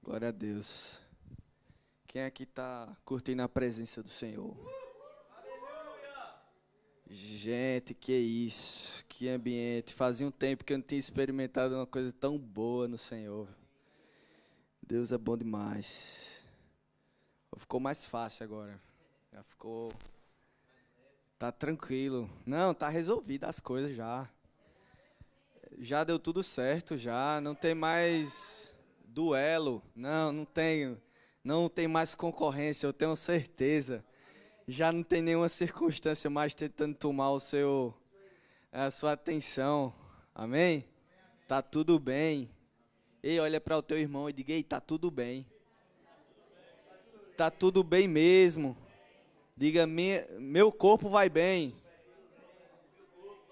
Glória a Deus. Quem aqui está curtindo a presença do Senhor? Gente, que isso, que ambiente. Fazia um tempo que eu não tinha experimentado uma coisa tão boa no Senhor. Deus é bom demais. Ficou mais fácil agora. Já ficou. Tá tranquilo. Não, tá resolvido as coisas já. Já deu tudo certo já. Não tem mais duelo. Não, não tenho. Não tem mais concorrência, eu tenho certeza. Já não tem nenhuma circunstância mais tentando tomar a sua atenção. Amém? Tá tudo bem. Ei, olha para o teu irmão e diga: ei, tá tudo bem. Tá tudo bem mesmo. Diga: meu corpo vai bem.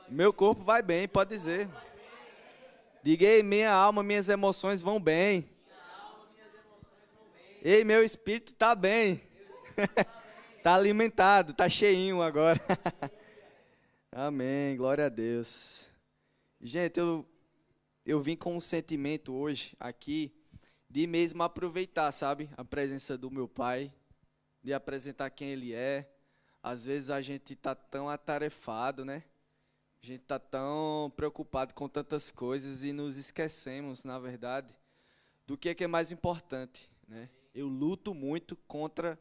Meu corpo vai bem, pode dizer. Diga: ei, minha alma, minhas emoções vão bem. Ei, meu espírito tá bem. Tá alimentado, tá cheinho agora. Amém, glória a Deus. Gente, eu vim com um sentimento hoje aqui de mesmo aproveitar, sabe, a presença do meu pai, de apresentar quem ele é. Às vezes a gente tá tão atarefado, né? A gente tá tão preocupado com tantas coisas e nos esquecemos, na verdade, do que é mais importante, né? Eu luto muito contra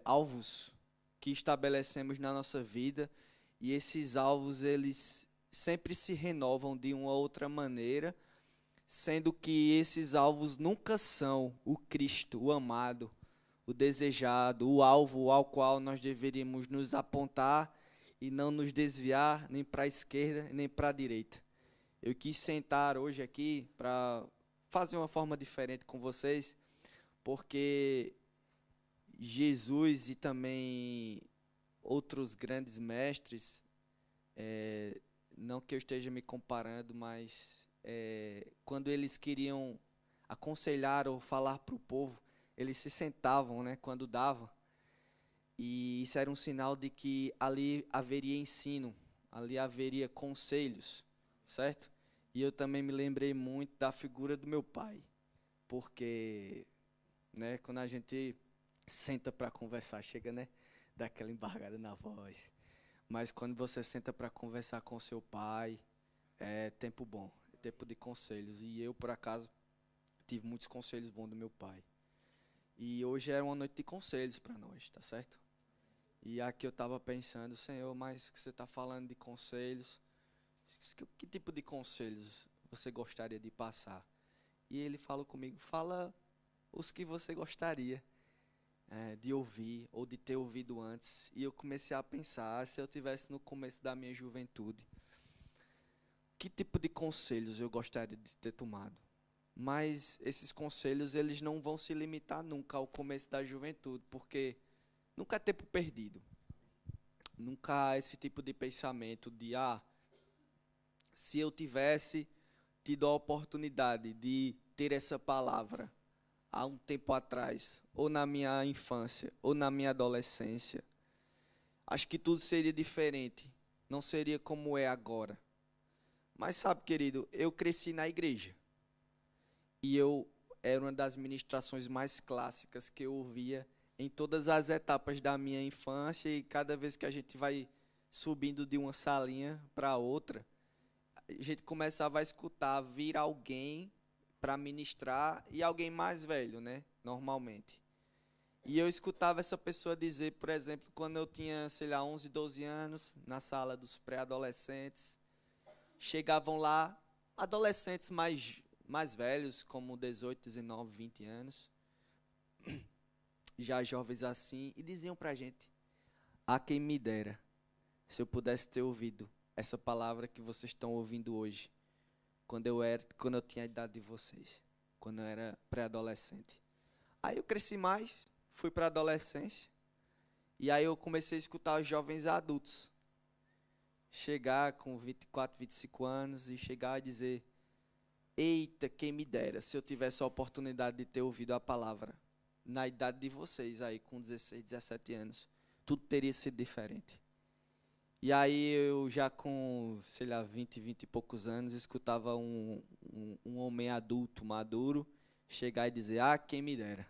alvos que estabelecemos na nossa vida e esses alvos eles sempre se renovam de uma outra maneira, sendo que esses alvos nunca são o Cristo, o amado, o desejado, o alvo ao qual nós deveríamos nos apontar e não nos desviar nem para a esquerda nem para a direita. Eu quis sentar hoje aqui para fazer uma forma diferente com vocês, porque Jesus e também outros grandes mestres, não que eu esteja me comparando, mas quando eles queriam aconselhar ou falar para o povo, eles se sentavam, né, quando dava, e isso era um sinal de que ali haveria ensino, ali haveria conselhos, certo? E eu também me lembrei muito da figura do meu pai, porque, né, quando a gente senta para conversar, chega, né, daquela embargada na voz. Mas quando você senta para conversar com seu pai, é tempo bom, é tempo de conselhos. E eu, por acaso, tive muitos conselhos bons do meu pai. E hoje era uma noite de conselhos para nós, tá certo? E aqui eu estava pensando, Senhor, mas que você está falando de conselhos, que tipo de conselhos você gostaria de passar? E ele falou comigo, fala os que você gostaria de ouvir ou de ter ouvido antes. E eu comecei a pensar, se eu tivesse no começo da minha juventude, que tipo de conselhos eu gostaria de ter tomado? Mas esses conselhos, eles não vão se limitar nunca ao começo da juventude, porque nunca é tempo perdido. Nunca há esse tipo de pensamento de, se eu tivesse tido a oportunidade de ter essa palavra há um tempo atrás, ou na minha infância, ou na minha adolescência, acho que tudo seria diferente. Não seria como é agora. Mas sabe, querido, eu cresci na igreja. E eu era uma das ministrações mais clássicas que eu ouvia em todas as etapas da minha infância. E cada vez que a gente vai subindo de uma salinha para outra, a gente começava a escutar vir alguém para ministrar e alguém mais velho, né? Normalmente. E eu escutava essa pessoa dizer, por exemplo, quando eu tinha, sei lá, 11, 12 anos, na sala dos pré-adolescentes, chegavam lá adolescentes mais velhos, como 18, 19, 20 anos, já jovens assim, e diziam pra gente: "A quem me dera se eu pudesse ter ouvido essa palavra que vocês estão ouvindo hoje, quando eu tinha a idade de vocês, quando eu era pré-adolescente." Aí eu cresci mais, fui para a adolescência, e aí eu comecei a escutar os jovens adultos chegar com 24, 25 anos e chegar a dizer: "Eita, quem me dera se eu tivesse a oportunidade de ter ouvido a palavra na idade de vocês aí, com 16, 17 anos. Tudo teria sido diferente." E aí eu já com, sei lá, 20 e poucos anos, escutava um homem adulto, maduro, chegar e dizer, quem me dera,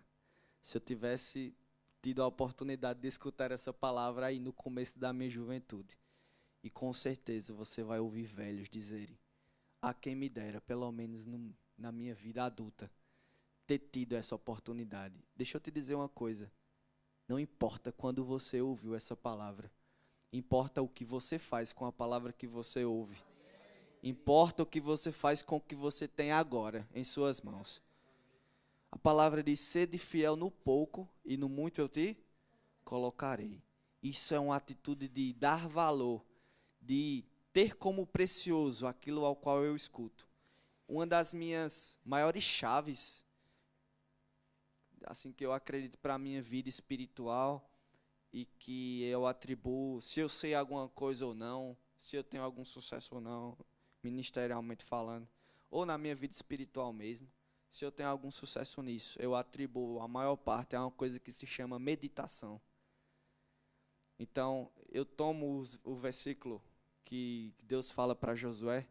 se eu tivesse tido a oportunidade de escutar essa palavra aí no começo da minha juventude. E com certeza você vai ouvir velhos dizerem, quem me dera, pelo menos na minha vida adulta, ter tido essa oportunidade. Deixa eu te dizer uma coisa, não importa quando você ouviu essa palavra, importa o que você faz com a palavra que você ouve. Importa o que você faz com o que você tem agora em suas mãos. A palavra diz, sede fiel no pouco e no muito eu te colocarei. Isso é uma atitude de dar valor, de ter como precioso aquilo ao qual eu escuto. Uma das minhas maiores chaves, assim que eu acredito para a minha vida espiritual e que eu atribuo, se eu sei alguma coisa ou não, se eu tenho algum sucesso ou não, ministerialmente falando, ou na minha vida espiritual mesmo, se eu tenho algum sucesso nisso, eu atribuo a maior parte a uma coisa que se chama meditação. Então, eu tomo o versículo que Deus fala para Josué,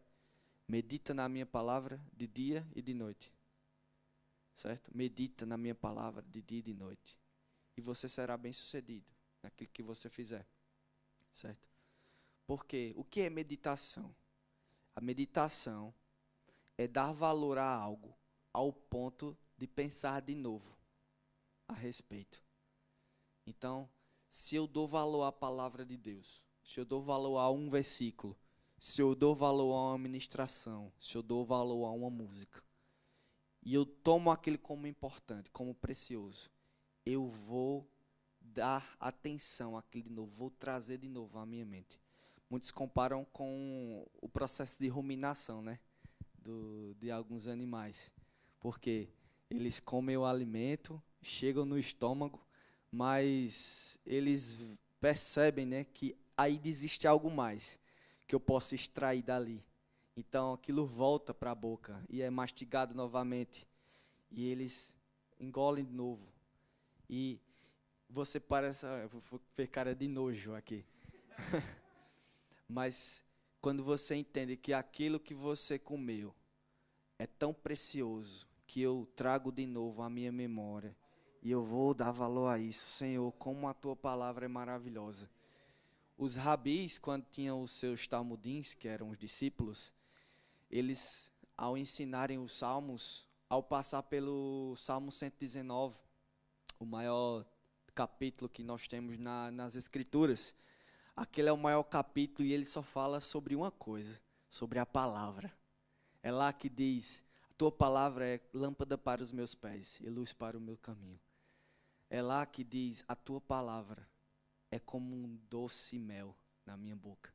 medita na minha palavra de dia e de noite. Certo? Medita na minha palavra de dia e de noite. E você será bem-sucedido naquilo que você fizer. Certo? Porque o que é meditação? A meditação é dar valor a algo ao ponto de pensar de novo a respeito. Então, se eu dou valor à palavra de Deus, se eu dou valor a um versículo, se eu dou valor a uma ministração, se eu dou valor a uma música, e eu tomo aquilo como importante, como precioso, eu vou dar atenção àquilo de novo, vou trazer de novo à minha mente. Muitos comparam com o processo de ruminação, né? De alguns animais. Porque eles comem o alimento, chegam no estômago, mas eles percebem, né, que aí existe algo mais que eu posso extrair dali. Então aquilo volta para a boca e é mastigado novamente. E eles engolem de novo. E você parece... eu vou ver cara de nojo aqui. Mas quando você entende que aquilo que você comeu é tão precioso que eu trago de novo à minha memória e eu vou dar valor a isso. Senhor, como a tua palavra é maravilhosa. Os rabis, quando tinham os seus talmudins, que eram os discípulos, eles, ao ensinarem os salmos, ao passar pelo Salmo 119, o maior capítulo que nós temos nas Escrituras, aquele é o maior capítulo e ele só fala sobre uma coisa, sobre a palavra. É lá que diz, a tua palavra é lâmpada para os meus pés e luz para o meu caminho. É lá que diz, a tua palavra é como um doce mel na minha boca.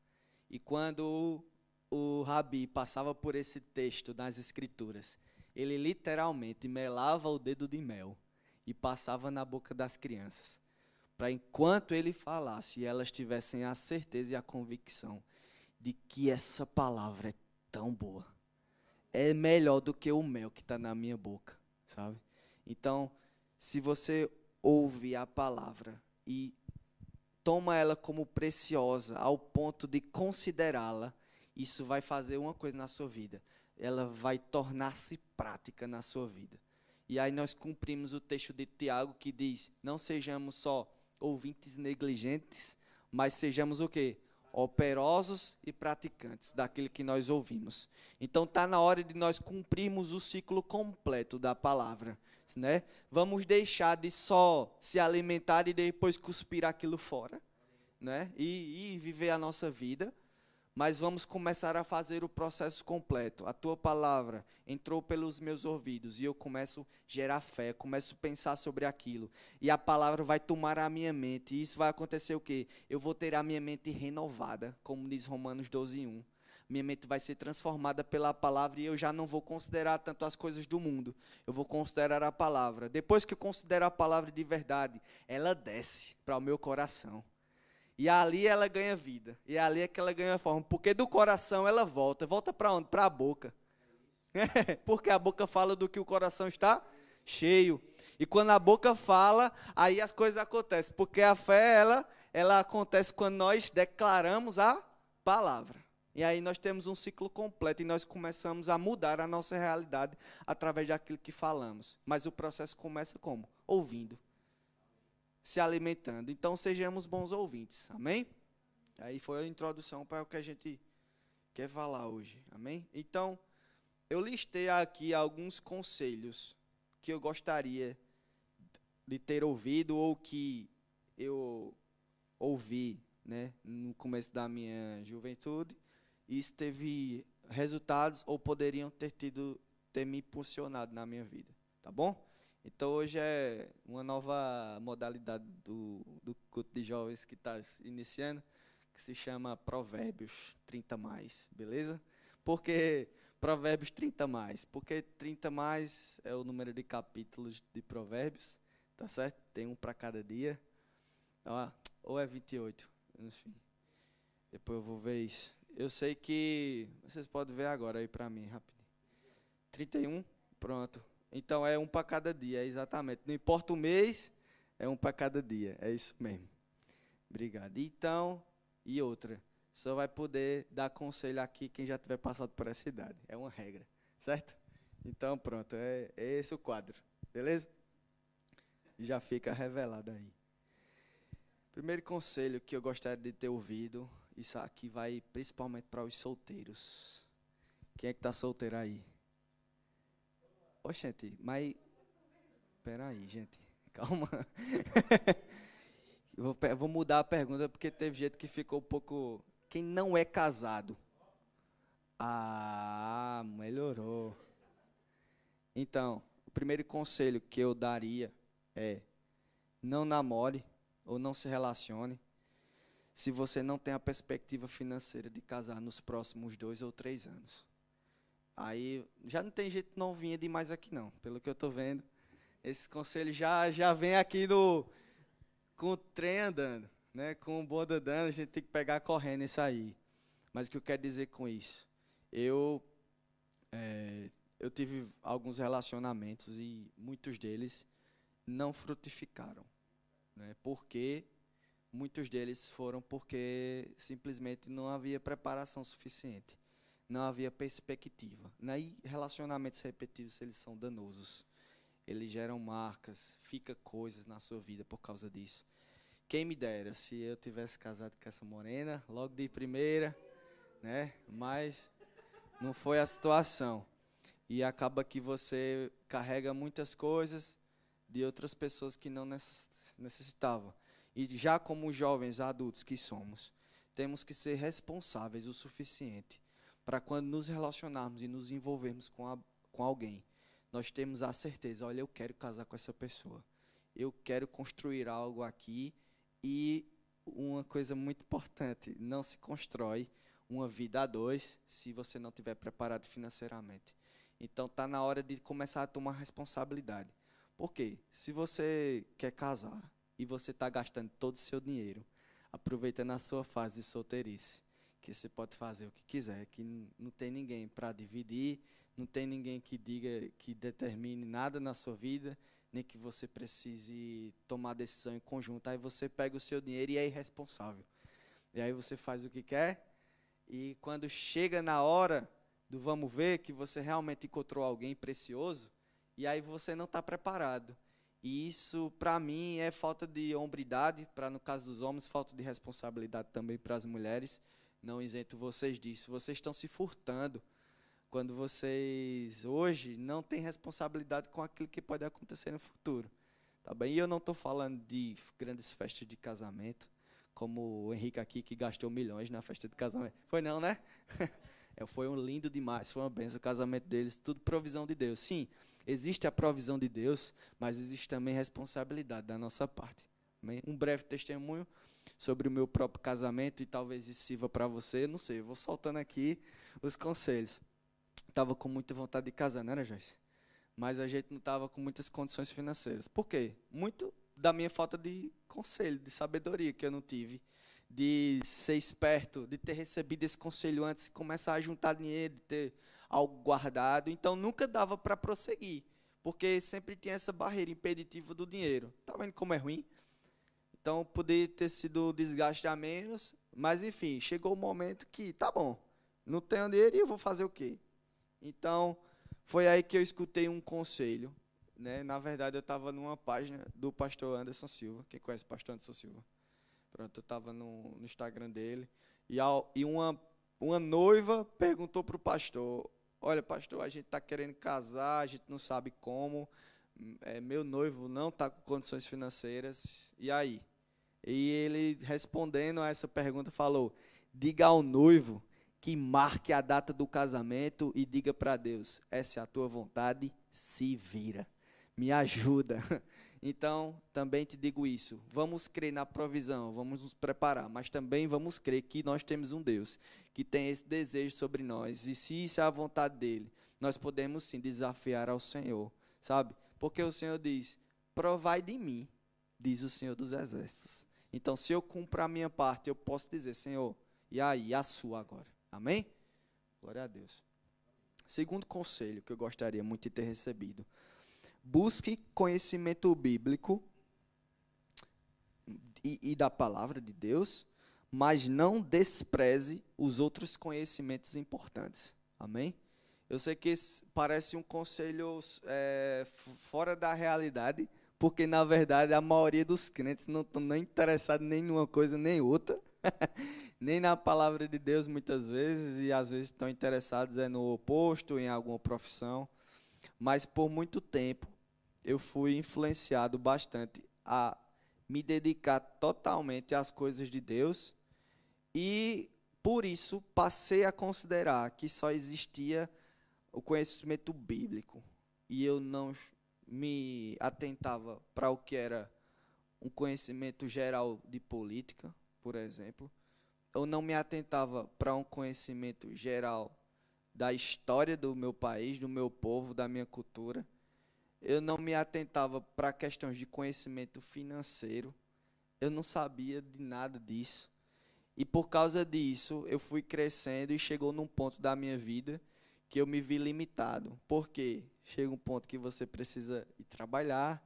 E quando o rabi passava por esse texto nas Escrituras, ele literalmente melava o dedo de mel e passava na boca das crianças. Para enquanto ele falasse, elas tivessem a certeza e a convicção de que essa palavra é tão boa. É melhor do que o mel que está na minha boca, sabe? Então, se você ouve a palavra e toma ela como preciosa ao ponto de considerá-la, isso vai fazer uma coisa na sua vida. Ela vai tornar-se prática na sua vida. E aí nós cumprimos o texto de Tiago que diz, não sejamos só ouvintes negligentes, mas sejamos o quê? Operosos e praticantes daquilo que nós ouvimos. Então está na hora de nós cumprirmos o ciclo completo da palavra, né? Vamos deixar de só se alimentar e depois cuspir aquilo fora, né? E viver a nossa vida, mas vamos começar a fazer o processo completo. A tua palavra entrou pelos meus ouvidos e eu começo a gerar fé, começo a pensar sobre aquilo. E a palavra vai tomar a minha mente. E isso vai acontecer o quê? Eu vou ter a minha mente renovada, como diz Romanos 12:1. Minha mente vai ser transformada pela palavra e eu já não vou considerar tanto as coisas do mundo. Eu vou considerar a palavra. Depois que eu considero a palavra de verdade, ela desce para o meu coração. E ali ela ganha vida. E ali é que ela ganha forma. Porque do coração ela volta. Volta para onde? Para a boca. Porque a boca fala do que o coração está cheio. E quando a boca fala, aí as coisas acontecem. Porque a fé, ela acontece quando nós declaramos a palavra. E aí nós temos um ciclo completo e nós começamos a mudar a nossa realidade através daquilo que falamos. Mas o processo começa como? Ouvindo, se alimentando. Então sejamos bons ouvintes, amém? Aí foi a introdução para o que a gente quer falar hoje, amém? Então, eu listei aqui alguns conselhos que eu gostaria de ter ouvido ou que eu ouvi, né, no começo da minha juventude, e isso teve resultados ou poderiam ter me impulsionado na minha vida, tá bom? Então hoje é uma nova modalidade do culto de jovens que está iniciando, que se chama Provérbios 30 mais, beleza? Porque Provérbios 30 mais, porque 30 mais é o número de capítulos de Provérbios, tá certo? Tem um para cada dia. Ou é 28, enfim. Depois eu vou ver isso. Eu sei que vocês podem ver agora aí para mim, rapidinho. 31, pronto. Então é um para cada dia, exatamente. Não importa o mês, é um para cada dia. É isso mesmo. Obrigado. Então, e outra, só vai poder dar conselho aqui quem já tiver passado por essa idade. É uma regra, certo? Então, pronto, é esse o quadro, beleza? Já fica revelado aí. Primeiro conselho que eu gostaria de ter ouvido, isso aqui vai principalmente para os solteiros. Quem é que está solteiro aí? Oxente, mas... Peraí, gente, calma. Vou mudar a pergunta porque teve gente que ficou um pouco... Quem não é casado? Ah, melhorou. Então, o primeiro conselho que eu daria é: não namore ou não se relacione se você não tem a perspectiva financeira de casar nos próximos 2 ou 3 anos. Aí, já não tem gente novinha demais aqui não, pelo que eu estou vendo. Esse conselho já vem aqui com o trem andando, né? Com o bonde andando, a gente tem que pegar correndo isso aí. Mas o que eu quero dizer com isso? Eu tive alguns relacionamentos e muitos deles não frutificaram, né? Porque muitos deles foram porque simplesmente não havia preparação suficiente, não havia perspectiva. E relacionamentos repetitivos, eles são danosos. Eles geram marcas, fica coisas na sua vida por causa disso. Quem me dera se eu tivesse casado com essa morena, logo de primeira, né? Mas não foi a situação. E acaba que você carrega muitas coisas de outras pessoas que não necessitavam. E já como jovens adultos que somos, temos que ser responsáveis o suficiente para quando nos relacionarmos e nos envolvermos com alguém, nós temos a certeza: olha, eu quero casar com essa pessoa, eu quero construir algo aqui. E uma coisa muito importante: não se constrói uma vida a dois se você não estiver preparado financeiramente. Então está na hora de começar a tomar responsabilidade. Por quê? Se você quer casar e você está gastando todo o seu dinheiro, aproveitando a sua fase de solteirice, que você pode fazer o que quiser, que não tem ninguém para dividir, não tem ninguém que diga, que determine nada na sua vida, nem que você precise tomar decisão em conjunto. Aí você pega o seu dinheiro e é irresponsável. E aí você faz o que quer, e quando chega na hora do vamos ver, que você realmente encontrou alguém precioso, e aí você não está preparado. E isso, para mim, é falta de hombridade, para, no caso dos homens, falta de responsabilidade também para as mulheres. Não isento vocês disso. Vocês estão se furtando quando vocês, hoje, não têm responsabilidade com aquilo que pode acontecer no futuro. Tá bem? E eu não estou falando de grandes festas de casamento, como o Henrique aqui, que gastou milhões na festa de casamento. Foi não, né? Foi um lindo demais, foi uma bênção o casamento deles, tudo provisão de Deus. Sim, existe a provisão de Deus, mas existe também responsabilidade da nossa parte. Amém? Um breve testemunho sobre o meu próprio casamento, e talvez isso sirva para você, não sei, eu vou soltando aqui os conselhos. Estava com muita vontade de casar, não era, Joyce? Mas a gente não estava com muitas condições financeiras. Por quê? Muito da minha falta de conselho, de sabedoria que eu não tive, de ser esperto, de ter recebido esse conselho antes de começar a juntar dinheiro, de ter algo guardado. Então, nunca dava para prosseguir, porque sempre tinha essa barreira impeditiva do dinheiro. Tá vendo como é ruim? Então, poderia ter sido desgaste a menos, mas, enfim, chegou o momento que, tá bom, Não tenho dinheiro e eu vou fazer o quê? Então, foi aí que eu escutei um conselho, né? Na verdade, eu estava numa página do pastor Anderson Silva. Quem conhece o pastor Anderson Silva? Pronto, eu estava no Instagram dele. E uma noiva perguntou para o pastor: olha, pastor, a gente está querendo casar, a gente não sabe como. Meu noivo não está com condições financeiras. E aí? E ele, respondendo a essa pergunta, falou: diga ao noivo que marque a data do casamento e diga para Deus: essa é a tua vontade, se vira. Me ajuda. Então, também te digo isso. Vamos crer na provisão, vamos nos preparar, mas também vamos crer que nós temos um Deus que tem esse desejo sobre nós. E se isso é a vontade dele, nós podemos sim desafiar ao Senhor, sabe? Porque o Senhor diz: provai de mim, diz o Senhor dos Exércitos. Então, se eu cumpro a minha parte, eu posso dizer: Senhor, e aí, a sua agora. Amém? Glória a Deus. Segundo conselho que eu gostaria muito de ter recebido: busque conhecimento bíblico e da palavra de Deus, mas não despreze os outros conhecimentos importantes. Amém? Eu sei que esse parece um conselho fora da realidade, porque, na verdade, a maioria dos crentes não estão nem interessados nem numa coisa nem outra, nem na palavra de Deus muitas vezes, e às vezes estão interessados no oposto, em alguma profissão. Mas por muito tempo eu fui influenciado bastante a me dedicar totalmente às coisas de Deus, e por isso passei a considerar que só existia o conhecimento bíblico, e eu não me atentava para o que era um conhecimento geral de política, por exemplo. Eu não me atentava para um conhecimento geral da história do meu país, do meu povo, da minha cultura. Eu não me atentava para questões de conhecimento financeiro. Eu não sabia de nada disso. E por causa disso, eu fui crescendo e chegou num ponto da minha vida que eu me vi limitado. Por quê? Chega um ponto que você precisa ir trabalhar,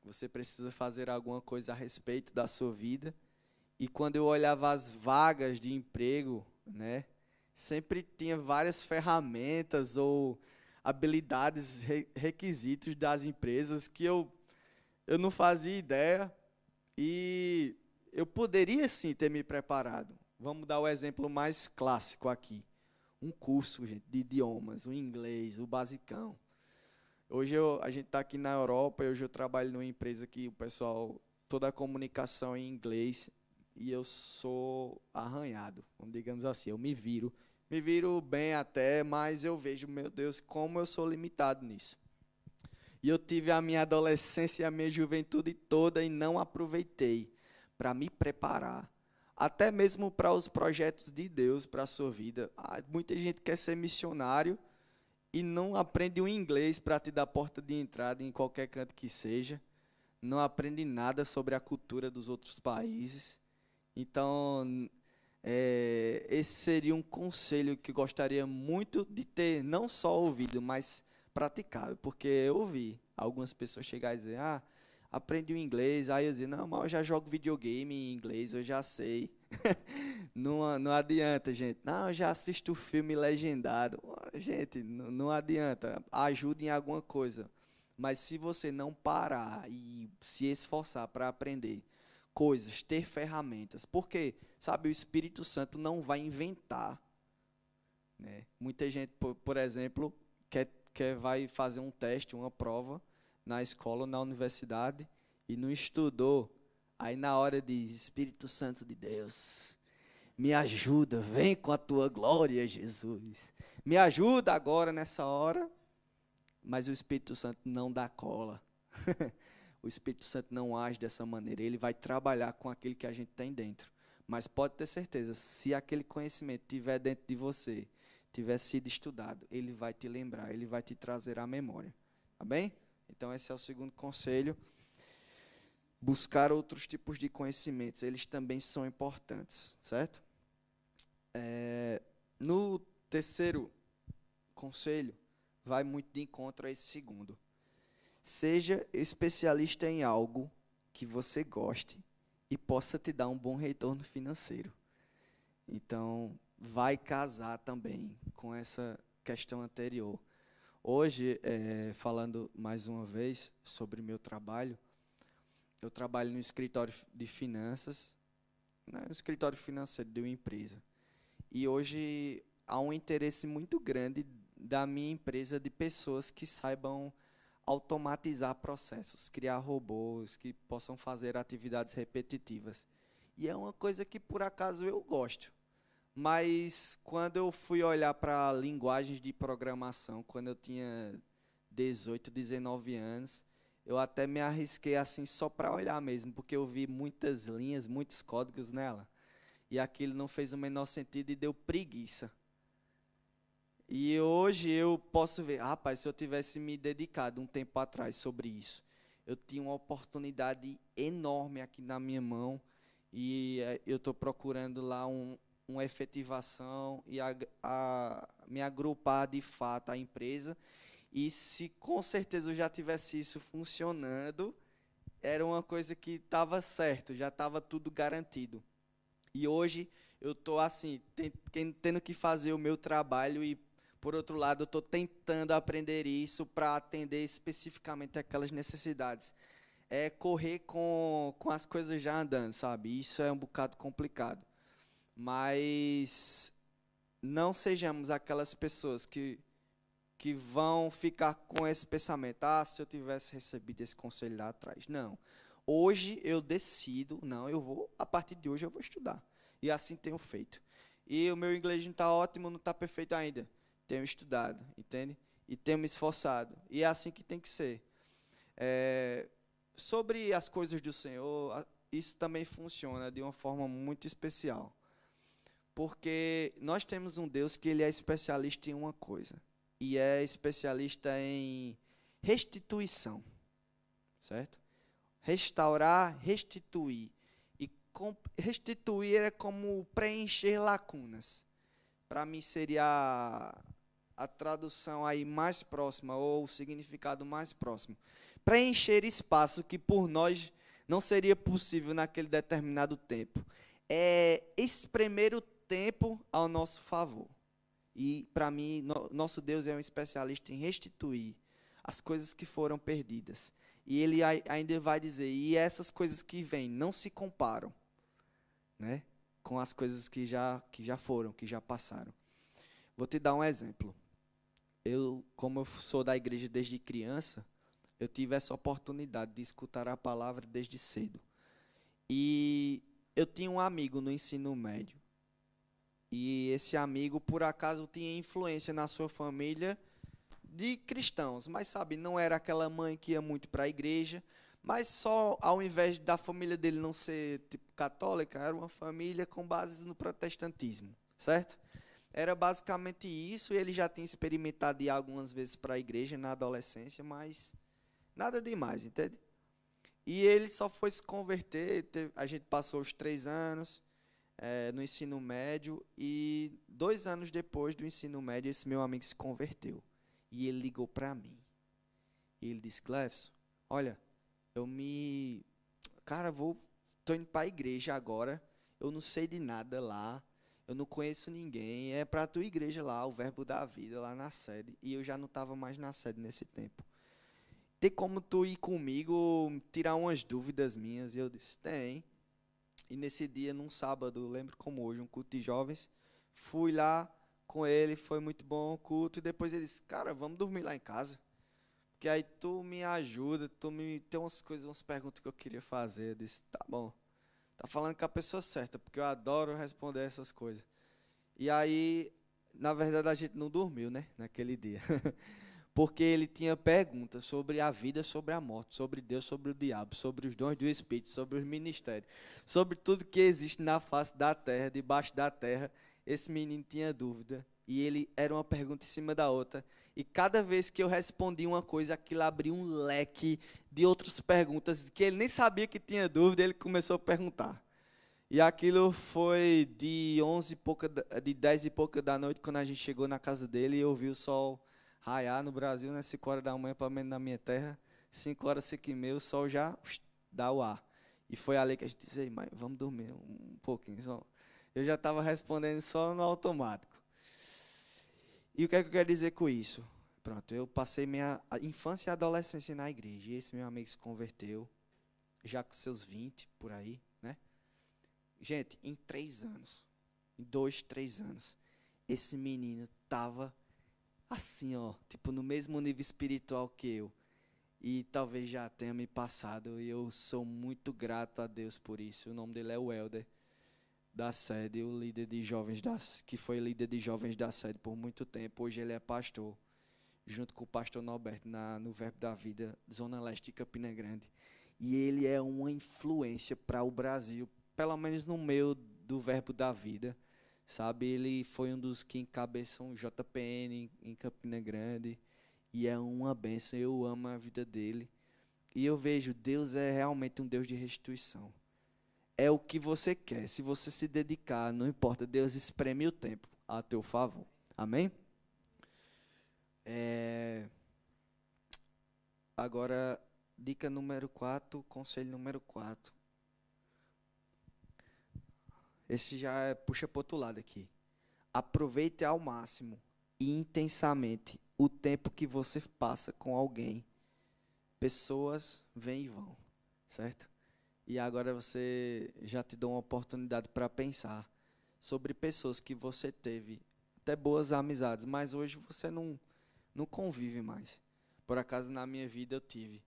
você precisa fazer alguma coisa a respeito da sua vida. E quando eu olhava as vagas de emprego, né, sempre tinha várias ferramentas ou habilidades, requisitos das empresas que eu não fazia ideia, e eu poderia sim ter me preparado. Vamos dar o exemplo mais clássico aqui. Um curso, gente, de idiomas, o inglês, o basicão. Hoje a gente está aqui na Europa, e hoje eu trabalho numa empresa que o pessoal, toda a comunicação é em inglês, e eu sou arranhado, digamos assim, eu me viro bem até, mas eu vejo, meu Deus, como eu sou limitado nisso. E eu tive a minha adolescência e a minha juventude toda e não aproveitei para me preparar, até mesmo para os projetos de Deus para a sua vida. Muita gente quer ser missionário e não aprende o inglês para te dar porta de entrada em qualquer canto que seja, não aprende nada sobre a cultura dos outros países. Então, esse seria um conselho que eu gostaria muito de ter não só ouvido, mas praticado, porque eu ouvi algumas pessoas chegar e dizer: aprendi o inglês. Aí eu dizia: não, mas eu já jogo videogame em inglês, eu já sei. Não adianta, gente. Não, eu já assisto filme legendado. Gente, não adianta. Ajude em alguma coisa. Mas se você não parar e se esforçar para aprender coisas, ter ferramentas, porque, sabe, o Espírito Santo não vai inventar, né? Muita gente, por exemplo, vai fazer um teste, uma prova na escola, na universidade, e não estudou. Aí na hora diz: Espírito Santo de Deus, me ajuda, vem com a tua glória, Jesus. Me ajuda agora nessa hora. Mas o Espírito Santo não dá cola. O Espírito Santo não age dessa maneira. Ele vai trabalhar com aquilo que a gente tem dentro. Mas pode ter certeza, se aquele conhecimento estiver dentro de você, tiver sido estudado, ele vai te lembrar, ele vai te trazer à memória. Tá bem? Então esse é o segundo conselho. Buscar outros tipos de conhecimentos, eles também são importantes, certo? No terceiro conselho, vai muito de encontro a esse segundo. Seja especialista em algo que você goste e possa te dar um bom retorno financeiro. Então, vai casar também com essa questão anterior. Hoje, falando mais uma vez sobre meu trabalho, eu trabalho no escritório de finanças, né, no escritório financeiro de uma empresa. E hoje há um interesse muito grande da minha empresa de pessoas que saibam automatizar processos, criar robôs que possam fazer atividades repetitivas. E é uma coisa que por acaso eu gosto. Mas quando eu fui olhar para linguagens de programação, quando eu tinha 18, 19 anos, eu até me arrisquei assim só para olhar mesmo, porque eu vi muitas linhas, muitos códigos nela. E aquilo não fez o menor sentido e deu preguiça. E hoje eu posso ver, rapaz, se eu tivesse me dedicado um tempo atrás sobre isso, eu tinha uma oportunidade enorme aqui na minha mão e eu estou procurando lá uma efetivação e me agrupar de fato à empresa. E se com certeza eu já tivesse isso funcionando, era uma coisa que estava certo, já estava tudo garantido. E hoje eu estou assim, tendo que fazer o meu trabalho e, por outro lado, eu estou tentando aprender isso para atender especificamente aquelas necessidades. É correr com as coisas já andando, sabe? Isso é um bocado complicado. Mas não sejamos aquelas pessoas que vão ficar com esse pensamento, se eu tivesse recebido esse conselho lá atrás. Não. Hoje eu decido, não, a partir de hoje eu vou estudar. E assim tenho feito. E o meu inglês não está ótimo, não está perfeito ainda. Tenho estudado, entende? E tenho me esforçado. E é assim que tem que ser. Sobre as coisas do Senhor, isso também funciona de uma forma muito especial. Porque nós temos um Deus que ele é especialista em uma coisa. E é especialista em restituição, certo? Restaurar, restituir. E restituir é como preencher lacunas. Para mim seria a tradução aí mais próxima, ou o significado mais próximo. Preencher espaço que por nós não seria possível naquele determinado tempo. É espremer o tempo ao nosso favor. E, para mim, nosso Deus é um especialista em restituir as coisas que foram perdidas. E ele ainda vai dizer, e essas coisas que vêm não se comparam, né, com as coisas que já foram, que já passaram. Vou te dar um exemplo. Como eu sou da igreja desde criança, eu tive essa oportunidade de escutar a palavra desde cedo. E eu tinha um amigo no ensino médio. E esse amigo, por acaso, tinha influência na sua família de cristãos. Mas, sabe, não era aquela mãe que ia muito para a igreja. Mas só, ao invés da família dele não ser tipo católica, era uma família com bases no protestantismo, certo? Era basicamente isso. E ele já tinha experimentado ir algumas vezes para a igreja na adolescência, mas nada demais, entende? E ele só foi se converter. A gente passou os 3 anos no ensino médio, e 2 anos depois do ensino médio, esse meu amigo se converteu. E ele ligou para mim. E ele disse, Clefson, olha, Cara, tô indo para a igreja agora, eu não sei de nada lá, eu não conheço ninguém, é para a tua igreja lá, o Verbo da Vida, lá na sede. E eu já não estava mais na sede nesse tempo. Tem como tu ir comigo, tirar umas dúvidas minhas? E eu disse, tem. E nesse dia, num sábado, lembro como hoje, um culto de jovens, fui lá com ele, foi muito bom o culto, e depois ele disse, cara, vamos dormir lá em casa, porque aí tu me ajuda, tem umas coisas, umas perguntas que eu queria fazer. Eu disse, tá bom, tá falando com a pessoa certa, porque eu adoro responder essas coisas. E aí, na verdade, a gente não dormiu, né, naquele dia. Porque ele tinha perguntas sobre a vida, sobre a morte, sobre Deus, sobre o diabo, sobre os dons do Espírito, sobre os ministérios, sobre tudo que existe na face da terra, debaixo da terra. Esse menino tinha dúvida, e ele era uma pergunta em cima da outra. E cada vez que eu respondia uma coisa, aquilo abria um leque de outras perguntas, que ele nem sabia que tinha dúvida, ele começou a perguntar. E aquilo foi de 10 e pouca da noite, quando a gente chegou na casa dele, e eu vi o sol raiar no Brasil, né, 5 horas da manhã, pelo menos na minha terra, 5 horas, 5 e meia, o sol já dá o ar. E foi ali que a gente disse, ei, mãe, vamos dormir um pouquinho só. Eu já estava respondendo só no automático. E o que é que eu quero dizer com isso? Pronto, eu passei minha infância e adolescência na igreja. E esse meu amigo se converteu, já com seus 20, por aí, né? Gente, em 3 anos, em 2, 3 anos, esse menino tava assim, ó, tipo, no mesmo nível espiritual que eu. E talvez já tenha me passado. E eu sou muito grato a Deus por isso. O nome dele é o Helder, da sede, o líder de jovens que foi líder de jovens da sede por muito tempo. Hoje ele é pastor, junto com o pastor Norberto, no Verbo da Vida, Zona Leste de Campina Grande. E ele é uma influência para o Brasil, pelo menos no meio do Verbo da Vida, sabe? Ele foi um dos que encabeçam o JPN em Campina Grande, e é uma bênção. Eu amo a vida dele. E eu vejo, Deus é realmente um Deus de restituição. É o que você quer. Se você se dedicar, não importa, Deus espreme o tempo a teu favor. Amém? Agora, dica número 4, conselho número 4. Esse já puxa para o outro lado aqui. Aproveite ao máximo e intensamente o tempo que você passa com alguém. Pessoas vêm e vão, certo? E agora você já te dou uma oportunidade para pensar sobre pessoas que você teve até boas amizades, mas hoje você não convive mais. Por acaso, na minha vida, eu tive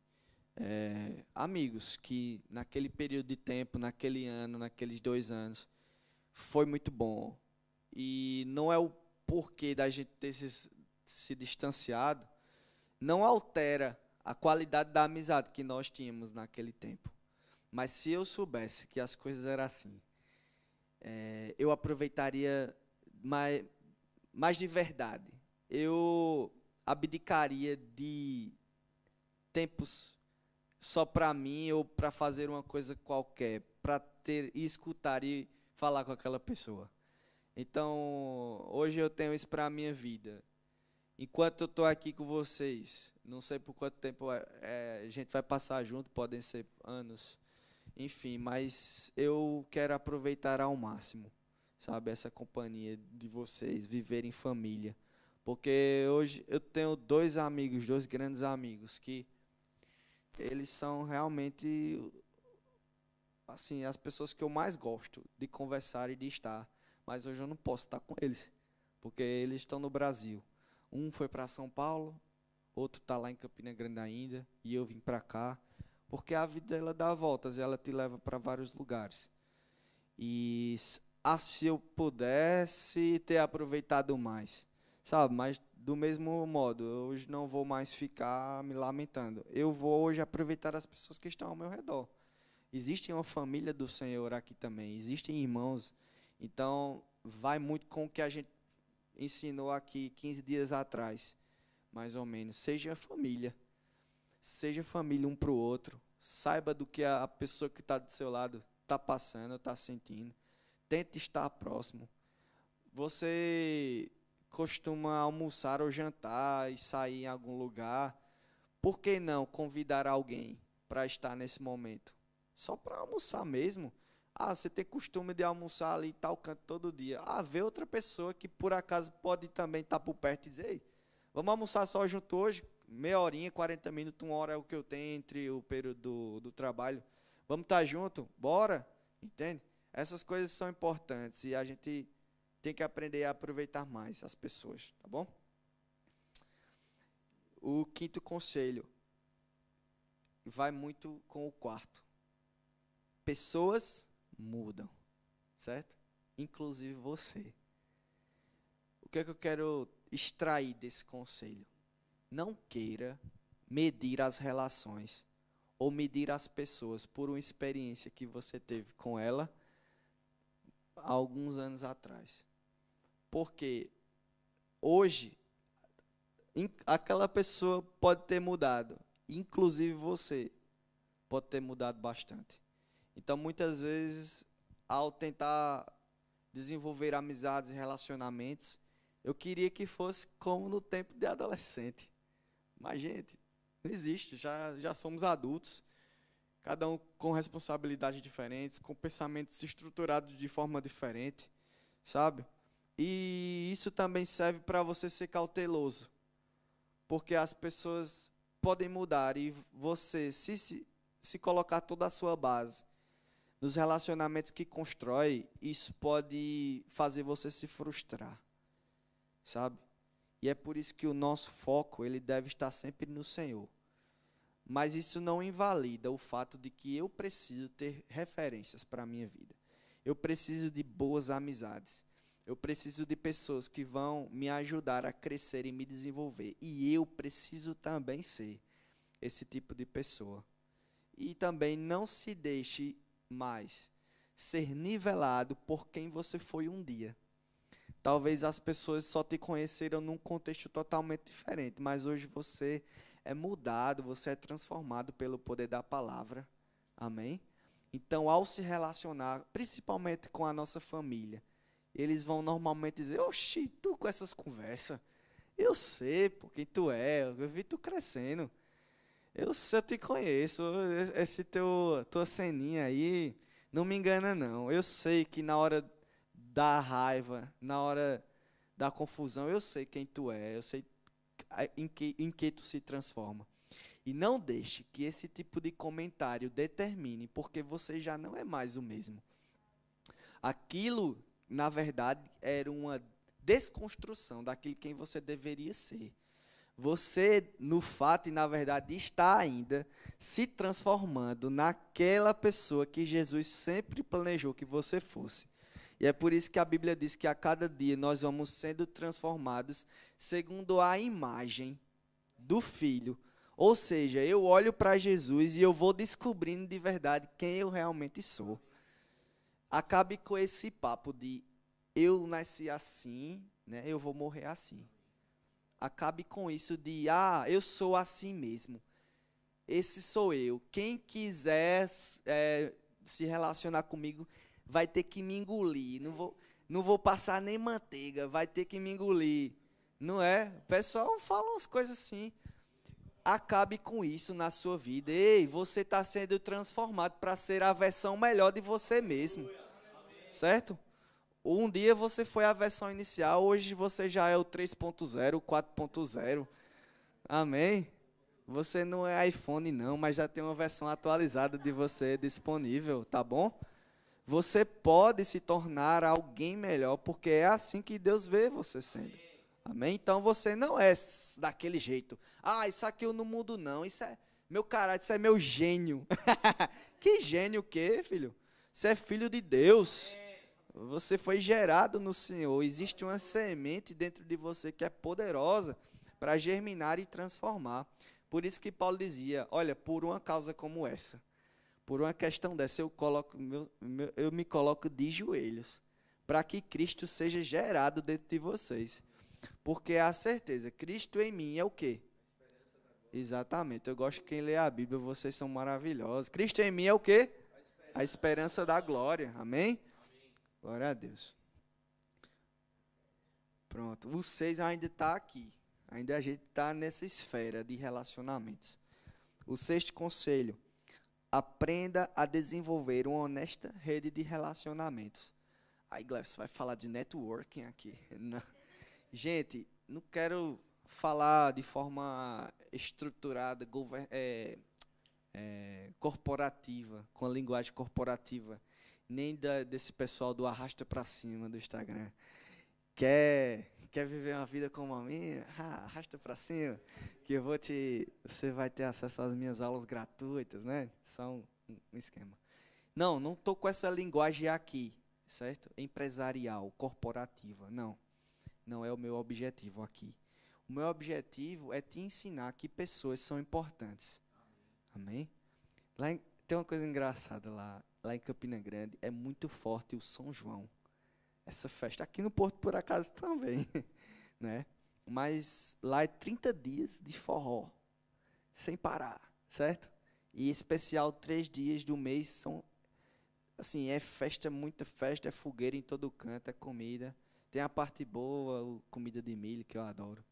amigos que naquele período de tempo, naquele ano, naqueles 2 anos, foi muito bom. E não é o porquê da gente ter se distanciado, não altera a qualidade da amizade que nós tínhamos naquele tempo. Mas se eu soubesse que as coisas eram assim, eu aproveitaria mais de verdade. Eu abdicaria de tempos só para mim ou para fazer uma coisa qualquer, para ter e escutar e falar com aquela pessoa. Então, hoje eu tenho isso para a minha vida. Enquanto eu estou aqui com vocês, não sei por quanto tempo a gente vai passar junto, podem ser anos, enfim, mas eu quero aproveitar ao máximo, sabe, essa companhia de vocês, viver em família. Porque hoje eu tenho dois amigos, dois grandes amigos, que eles são realmente, assim, as pessoas que eu mais gosto de conversar e de estar. Mas hoje eu não posso estar com eles, porque eles estão no Brasil. Um foi para São Paulo, outro está lá em Campina Grande ainda, e eu vim para cá, porque a vida ela dá voltas, ela te leva para vários lugares. E se eu pudesse ter aproveitado mais, sabe? Mas do mesmo modo, eu hoje não vou mais ficar me lamentando. Eu vou hoje aproveitar as pessoas que estão ao meu redor. Existe uma família do Senhor aqui também, existem irmãos. Então, vai muito com o que a gente ensinou aqui 15 dias atrás, mais ou menos. Seja família um para o outro. Saiba do que a pessoa que está do seu lado está passando, está sentindo. Tente estar próximo. Você costuma almoçar ou jantar e sair em algum lugar. Por que não convidar alguém para estar nesse momento? Só para almoçar mesmo. Ah, você tem costume de almoçar ali em tal canto todo dia. Ah, vê outra pessoa que por acaso pode também estar por perto e dizer, ei, vamos almoçar só junto hoje? Meia horinha, 40 minutos, 1 hora é o que eu tenho entre o período do trabalho. Vamos estar junto? Bora? Entende? Essas coisas são importantes e a gente tem que aprender a aproveitar mais as pessoas, tá bom? O quinto conselho vai muito com o quarto. Pessoas mudam, certo? Inclusive você. O que é que eu quero extrair desse conselho? Não queira medir as relações ou medir as pessoas por uma experiência que você teve com ela há alguns anos atrás. Porque hoje aquela pessoa pode ter mudado, inclusive você pode ter mudado bastante. Então, muitas vezes, ao tentar desenvolver amizades e relacionamentos, eu queria que fosse como no tempo de adolescente. Mas, gente, não existe, já somos adultos. cada um com responsabilidades diferentes, com pensamentos estruturados de forma diferente, sabe? E isso também serve para você ser cauteloso, porque as pessoas podem mudar e você, se colocar toda a sua base nos relacionamentos que constrói, isso pode fazer você se frustrar, sabe? E é por isso que o nosso foco, ele deve estar sempre no Senhor. Mas isso não invalida o fato de que eu preciso ter referências para a minha vida. Eu preciso de boas amizades. Eu preciso de pessoas que vão me ajudar a crescer e me desenvolver. E eu preciso também ser esse tipo de pessoa. E também não se deixe mais ser nivelado por quem você foi um dia. Talvez as pessoas só te conheceram num contexto totalmente diferente, mas hoje você é mudado, você é transformado pelo poder da palavra. Amém? Então, ao se relacionar, principalmente com a nossa família, eles vão normalmente dizer: oxi, tu com essas conversas, eu sei por quem tu é, eu vi tu crescendo, eu te conheço, tua ceninha aí, não me engana não, eu sei que na hora da raiva, na hora da confusão, eu sei quem tu é, eu sei em que tu se transforma. E não deixe que esse tipo de comentário determine, porque você já não é mais o mesmo. Aquilo, na verdade, era uma desconstrução daquilo quem você deveria ser. Você, no fato e na verdade, está ainda se transformando naquela pessoa que Jesus sempre planejou que você fosse. E é por isso que a Bíblia diz que a cada dia nós vamos sendo transformados segundo a imagem do Filho. Ou seja, eu olho para Jesus e eu vou descobrindo de verdade quem eu realmente sou. Acabe com esse papo de eu nasci assim, né, eu vou morrer assim. Acabe com isso de, eu sou assim mesmo. Esse sou eu. Quem quiser se relacionar comigo vai ter que me engolir. Não vou passar nem manteiga, vai ter que me engolir. Não é? O pessoal fala umas coisas assim. Acabe com isso na sua vida. Ei, você está sendo transformado para ser a versão melhor de você mesmo. Certo? Um dia você foi a versão inicial, hoje você já é o 3.0, o 4.0. Amém? Você não é iPhone não, mas já tem uma versão atualizada de você disponível, tá bom? Você pode se tornar alguém melhor, porque é assim que Deus vê você sendo. Amém? Então você não é daquele jeito. Isso aqui eu não mudo não, isso é meu caráter, isso é meu gênio. Que gênio o quê, filho? Você é filho de Deus. Você foi gerado no Senhor. Existe uma semente dentro de você que é poderosa para germinar e transformar. Por isso que Paulo dizia, olha, por uma causa como essa, por uma questão dessa, eu me coloco de joelhos, para que Cristo seja gerado dentro de vocês. Porque a certeza, Cristo em mim é o quê? Exatamente, eu gosto de quem lê a Bíblia, vocês são maravilhosos. Cristo em mim é o quê? A esperança da glória, amém? Glória a Deus. Pronto, o 6 ainda está aqui. Ainda a gente está nessa esfera de relacionamentos. O sexto conselho: aprenda a desenvolver uma honesta rede de relacionamentos. Aí, Gleves, você vai falar de networking aqui. Não. Gente, não quero falar de forma estruturada, corporativa, com a linguagem corporativa, nem desse pessoal do arrasta pra cima do Instagram. Quer viver uma vida como a minha? Arrasta pra cima, que você vai ter acesso às minhas aulas gratuitas, né? Só um esquema. Não tô com essa linguagem aqui, certo? Empresarial, corporativa, não é o meu objetivo aqui. O meu objetivo é te ensinar que pessoas são importantes. Amém? Tem uma coisa engraçada lá em Campina Grande, é muito forte o São João. Essa festa aqui no Porto, por acaso, também, né? Mas lá é 30 dias de forró, sem parar, certo? E especial 3 dias do mês são, assim, é festa, muita festa, é fogueira em todo canto, é comida. Tem a parte boa, comida de milho, que eu adoro.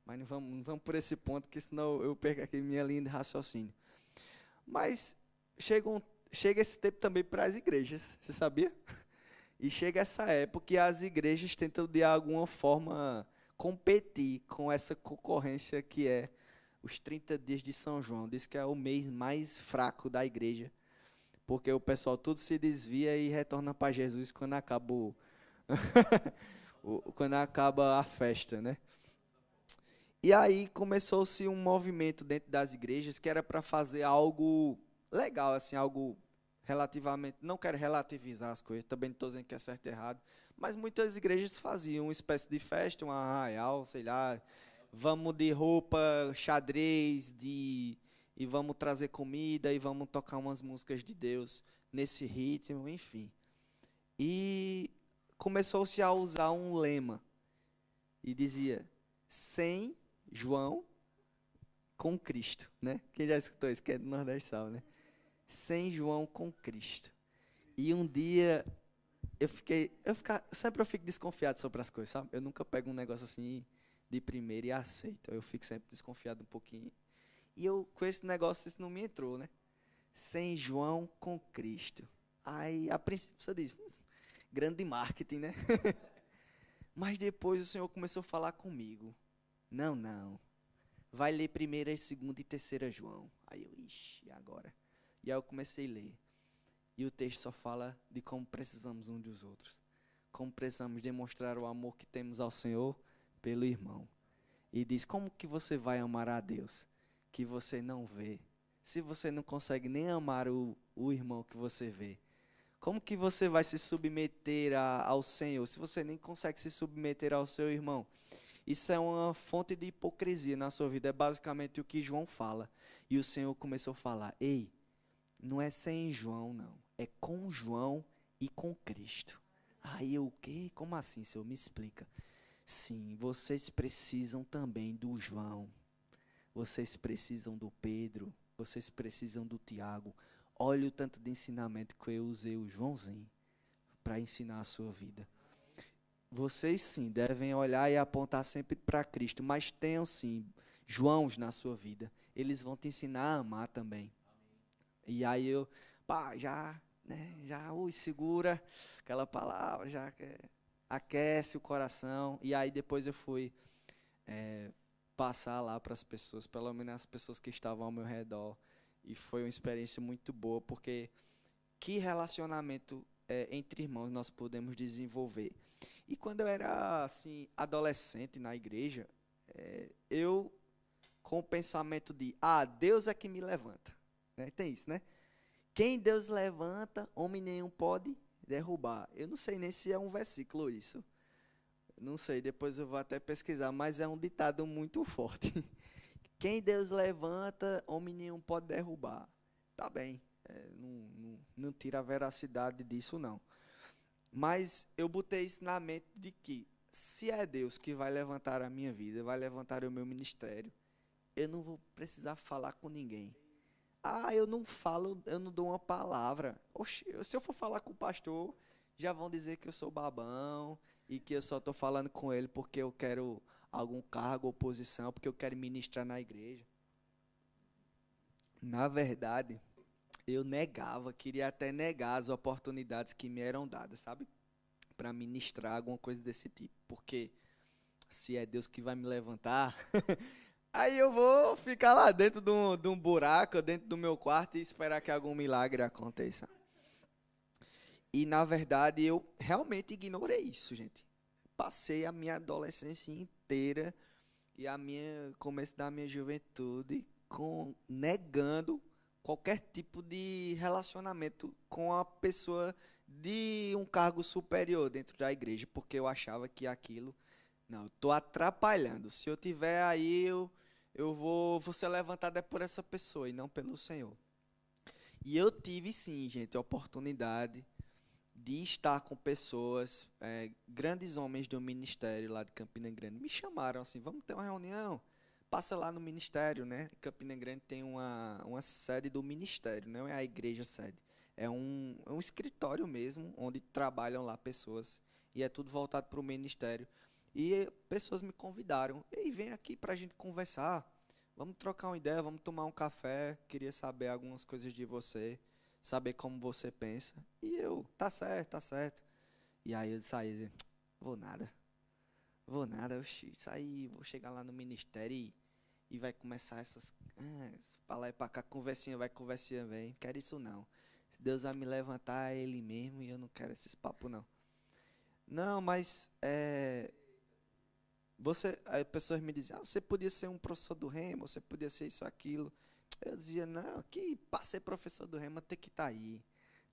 Mas não vamos por esse ponto, que senão eu perco aqui minha linha de raciocínio. Mas chega, chega esse tempo também para as igrejas, você sabia? E chega essa época e as igrejas tentam de alguma forma competir com essa concorrência que é os 30 dias de São João. Diz que é o mês mais fraco da igreja, porque o pessoal tudo se desvia e retorna para Jesus quando acaba quando acaba a festa, né? E aí começou-se um movimento dentro das igrejas que era para fazer algo legal, assim, algo relativamente. Não quero relativizar as coisas, também não estou dizendo que é certo e errado, mas muitas igrejas faziam uma espécie de festa, um arraial, sei lá, vamos de roupa xadrez, e vamos trazer comida e vamos tocar umas músicas de Deus nesse ritmo, enfim. E começou-se a usar um lema e dizia: sem João com Cristo, né? Quem já escutou isso, que é do Nordeste Sal, né? Sem João com Cristo. E um dia sempre eu fico desconfiado sobre as coisas, sabe? Eu nunca pego um negócio assim de primeira e aceito. Eu fico sempre desconfiado um pouquinho. E eu, com esse negócio, isso não me entrou, né? Sem João com Cristo. Aí, a princípio, você diz, grande marketing, né? Mas depois o Senhor começou a falar comigo. Não, não. Vai ler primeira, segunda e terceira João. Aí eu, ixi, agora? E aí eu comecei a ler. E o texto só fala de como precisamos uns dos outros. Como precisamos demonstrar o amor que temos ao Senhor pelo irmão. E diz, como que você vai amar a Deus que você não vê? Se você não consegue nem amar o irmão que você vê. Como que você vai se submeter ao Senhor se você nem consegue se submeter ao seu irmão? Isso é uma fonte de hipocrisia na sua vida. É basicamente o que João fala. E o Senhor começou a falar, ei, não é sem João, não. É com João e com Cristo. Aí eu, o quê? Como assim, Senhor? Me explica. Sim, vocês precisam também do João. Vocês precisam do Pedro. Vocês precisam do Tiago. Olha o tanto de ensinamento que eu usei o Joãozinho para ensinar a sua vida. Vocês sim devem olhar e apontar sempre para Cristo, mas tenham sim Joãos na sua vida. Eles vão te ensinar a amar também. E aí eu, pá, já, né, segura aquela palavra, aquece o coração. E aí depois eu fui passar lá para as pessoas, pelo menos as pessoas que estavam ao meu redor. E foi uma experiência muito boa, porque que relacionamento entre irmãos nós podemos desenvolver. E quando eu era assim adolescente na igreja, eu com o pensamento de, Deus é que me levanta, né? Tem isso, né? Quem Deus levanta, homem nenhum pode derrubar. Eu não sei nem se é um versículo isso. Não sei, depois eu vou até pesquisar, mas é um ditado muito forte. Quem Deus levanta, homem nenhum pode derrubar. Tá bem, não tira a veracidade disso não. Mas eu botei isso na mente de que, se é Deus que vai levantar a minha vida, vai levantar o meu ministério, eu não vou precisar falar com ninguém. Eu não falo, eu não dou uma palavra. Oxi, se eu for falar com o pastor, já vão dizer que eu sou babão e que eu só estou falando com ele porque eu quero algum cargo ou posição, porque eu quero ministrar na igreja. Na verdade, eu negava, queria até negar as oportunidades que me eram dadas, sabe? Para ministrar alguma coisa desse tipo. Porque se é Deus que vai me levantar, aí eu vou ficar lá dentro de um buraco, dentro do meu quarto e esperar que algum milagre aconteça. E na verdade eu realmente ignorei isso, gente. Passei a minha adolescência inteira e começo da minha juventude negando qualquer tipo de relacionamento com a pessoa de um cargo superior dentro da igreja, porque eu achava que aquilo, não, eu tô atrapalhando. Se eu tiver aí, eu vou ser levantado por essa pessoa e não pelo Senhor. E eu tive sim, gente, a oportunidade de estar com pessoas, grandes homens do ministério lá de Campina Grande, me chamaram assim, vamos ter uma reunião, passa lá no ministério, né? Campina Grande tem uma sede do ministério, não é a igreja sede, é um escritório mesmo, onde trabalham lá pessoas, e é tudo voltado para o ministério. E pessoas me convidaram, e vem aqui para a gente conversar, Vamos trocar uma ideia, vamos tomar um café. Queria saber algumas coisas de você, saber como você pensa. E eu, tá certo, tá certo. E aí eu saí, vou nada, oxi, sair, vou chegar lá no ministério e vai começar essas, pra lá e pra cá, conversinha vai, conversinha vem. Quero isso não. Se Deus vai me levantar, é Ele mesmo e eu não quero esses papos não. Não, mas aí pessoas me diziam, você podia ser um professor do Remo, você podia ser isso, aquilo. Eu dizia, não, que para ser professor do Remo tem que estar aí,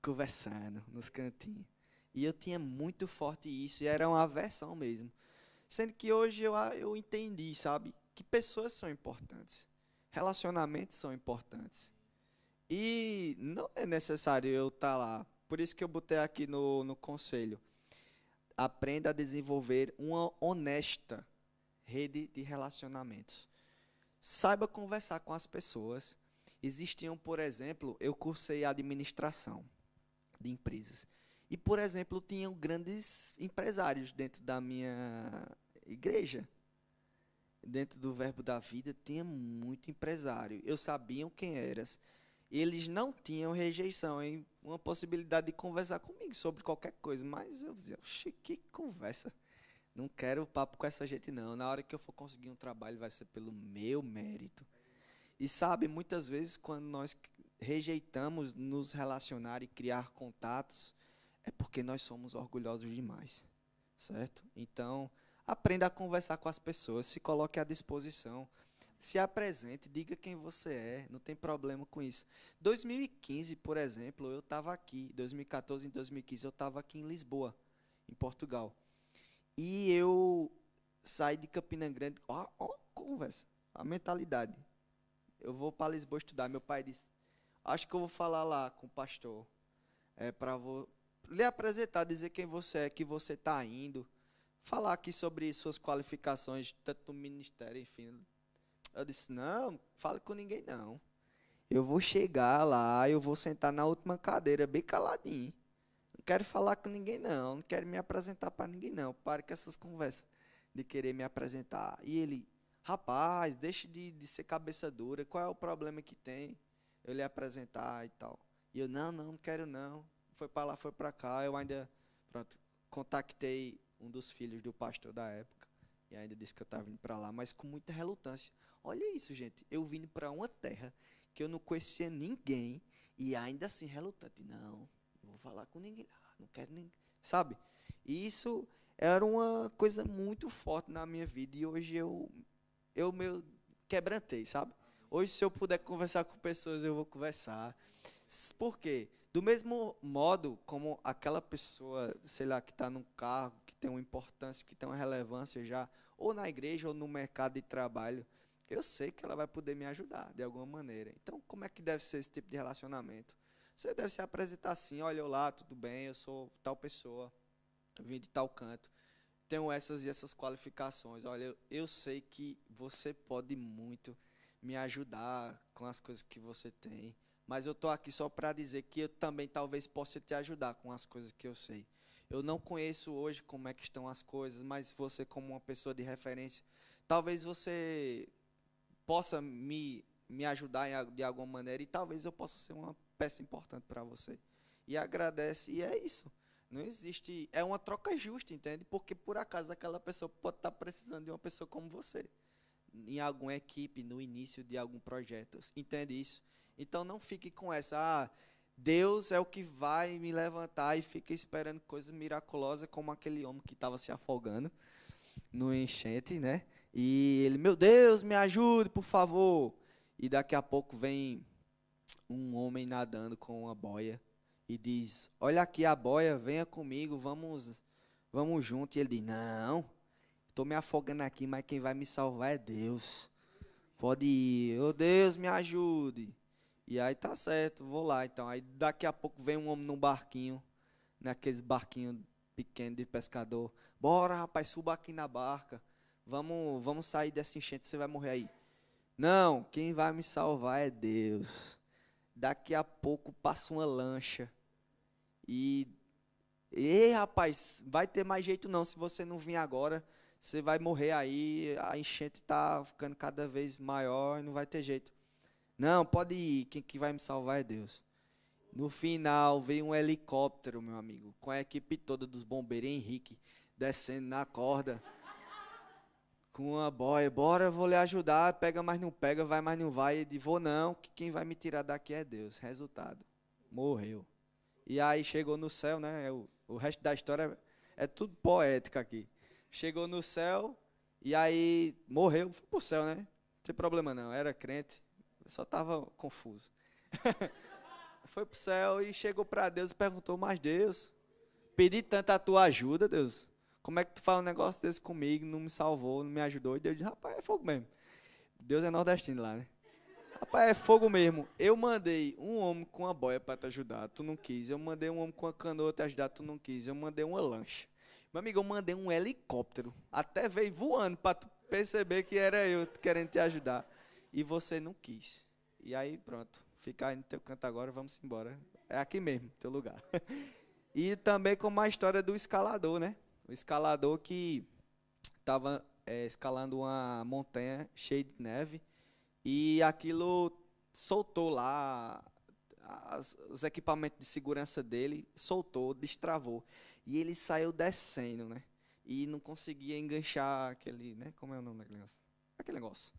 conversando nos cantinhos. E eu tinha muito forte isso, e era uma aversão mesmo. Sendo que hoje eu entendi, sabe, que pessoas são importantes, relacionamentos são importantes. E não é necessário eu estar lá. Por isso que eu botei aqui no conselho. Aprenda a desenvolver uma honesta rede de relacionamentos. Saiba conversar com as pessoas. Existiam, por exemplo, eu cursei administração de empresas. E, por exemplo, tinham grandes empresários dentro da minha igreja. Dentro do Verbo da Vida, tinha muito empresário. Eu sabia quem eras. Eles não tinham rejeição em uma possibilidade de conversar comigo sobre qualquer coisa. Mas eu dizia, oxi, que conversa. Não quero papo com essa gente, não. Na hora que eu for conseguir um trabalho, vai ser pelo meu mérito. E sabe, muitas vezes, quando nós rejeitamos nos relacionar e criar contatos, é porque nós somos orgulhosos demais, certo? Então, aprenda a conversar com as pessoas, se coloque à disposição, se apresente, diga quem você é, não tem problema com isso. 2015, por exemplo, eu estava aqui, 2014 e 2015 eu estava aqui em Lisboa, em Portugal. E eu saí de Campina Grande, ó, conversa, a mentalidade. Eu vou para Lisboa estudar. Meu pai disse, acho que eu vou falar lá com o pastor, para lhe apresentar, dizer quem você é, que você está indo, falar aqui sobre suas qualificações, tanto no ministério, enfim. Eu disse, não, fale com ninguém não. Eu vou chegar lá, eu vou sentar na última cadeira, bem caladinho. Não quero falar com ninguém não, não quero me apresentar para ninguém não. Pare com essas conversas de querer me apresentar. E ele, rapaz, deixe de ser cabeça dura, qual é o problema que tem? Eu lhe apresentar e tal. E eu, não quero não. Foi para lá, foi para cá, eu ainda, pronto, contactei um dos filhos do pastor da época. E ainda disse que eu estava indo para lá, mas com muita relutância. Olha isso, gente, eu vim para uma terra que eu não conhecia ninguém e ainda assim relutante. Não vou falar com ninguém, não quero ninguém, sabe? E isso era uma coisa muito forte na minha vida e hoje eu meu quebrantei, sabe? Hoje se eu puder conversar com pessoas, eu vou conversar. Por quê? Do mesmo modo como aquela pessoa, sei lá, que está num cargo, que tem uma importância, que tem uma relevância já, ou na igreja ou no mercado de trabalho, eu sei que ela vai poder me ajudar de alguma maneira. Então, como é que deve ser esse tipo de relacionamento? Você deve se apresentar assim, olha, olá, tudo bem, eu sou tal pessoa, vim de tal canto, tenho essas e essas qualificações. Olha, eu sei que você pode muito me ajudar com as coisas que você tem, mas eu estou aqui só para dizer que eu também talvez possa te ajudar com as coisas que eu sei. Eu não conheço hoje como é que estão as coisas, mas você como uma pessoa de referência, talvez você possa me ajudar de alguma maneira e talvez eu possa ser uma peça importante para você. E agradece, e é isso. Não existe, é uma troca justa, entende? Porque por acaso aquela pessoa pode estar precisando de uma pessoa como você, em alguma equipe, no início de algum projeto, entende isso? Então não fique com essa, Deus é o que vai me levantar e fica esperando coisas miraculosas como aquele homem que estava se afogando no enchente, né? E ele, meu Deus, me ajude, por favor. E daqui a pouco vem um homem nadando com uma boia e diz: olha aqui a boia, venha comigo, vamos junto. E ele diz: não, estou me afogando aqui, mas quem vai me salvar é Deus. Pode ir, oh Deus, me ajude. E aí tá certo, vou lá então. Aí daqui a pouco vem um homem num barquinho, naqueles barquinhos pequenos de pescador. Bora, rapaz, suba aqui na barca. Vamos sair dessa enchente, você vai morrer aí. Não, quem vai me salvar é Deus. Daqui a pouco passa uma lancha. E, ei, rapaz, vai ter mais jeito não. Se você não vir agora, você vai morrer aí, a enchente tá ficando cada vez maior e não vai ter jeito. Não, pode ir, quem que vai me salvar é Deus. No final, veio um helicóptero, meu amigo, com a equipe toda dos bombeiros, Henrique, descendo na corda, com uma boia, bora, eu vou lhe ajudar, pega, mas não pega, vai, mas não vai. Ele vou não, que quem vai me tirar daqui é Deus. Resultado, morreu. E aí chegou no céu, né? O resto da história é tudo poética aqui. Chegou no céu e aí morreu, foi pro céu, né? Não tem problema não, era crente, só tava confuso. Foi pro céu e chegou para Deus e perguntou, mas Deus, pedi tanto a tua ajuda, Deus. Como é que tu faz um negócio desse comigo, não me salvou, não me ajudou? E Deus disse, rapaz, é fogo mesmo. Deus é nordestino lá, né? Rapaz, é fogo mesmo. Eu mandei um homem com uma boia para te ajudar, tu não quis. Eu mandei um homem com uma canoa te ajudar, tu não quis. Eu mandei uma lancha. Meu amigo, eu mandei um helicóptero. Até veio voando para tu perceber que era eu querendo te ajudar. E você não quis. E aí, pronto. Fica aí no teu canto agora, vamos embora. É aqui mesmo, teu lugar. E também como a história do escalador, né? O escalador que estava escalando uma montanha cheia de neve e aquilo soltou lá os equipamentos de segurança dele, soltou, destravou. E ele saiu descendo, né? E não conseguia enganchar aquele, né? Como é o nome daquele negócio? Aquele negócio.